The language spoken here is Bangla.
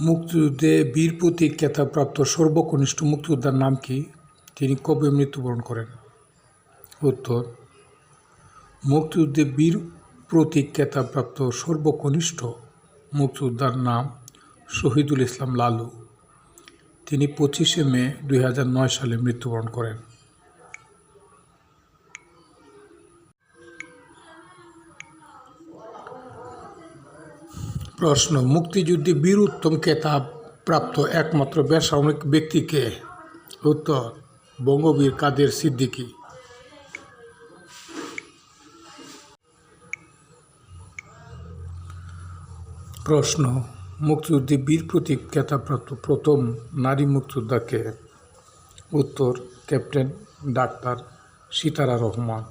মুক্তিযুদ্ধে বীর প্রতীক খেতাবপ্রাপ্ত সর্বকনিষ্ঠ মুক্তিযোদ্ধার নাম কি? তিনি কবে মৃত্যুবরণ করেন? উত্তর: মুক্তিযুদ্ধে বীর প্রতীক খেতাবপ্রাপ্ত সর্বকনিষ্ঠ মুক্তিযোদ্ধার নাম শহীদুল ইসলাম লালু। তিনি 25শে মে 2009 সালে মৃত্যুবরণ করেন। প্রশ্ন: মুক্তিযুদ্ধে বীর উত্তম খেতাব প্রাপ্ত একমাত্র বেসামরিক ব্যক্তি কে? উত্তর: বঙ্গবীর কাদের সিদ্দিকী। প্রশ্ন: মুক্তিযুদ্ধে বীর প্রতীক খেতাবপ্রাপ্ত প্রথম নারী মুক্তিযোদ্ধা কে? উত্তর: ক্যাপ্টেন ডাক্তার সিতারা রহমান।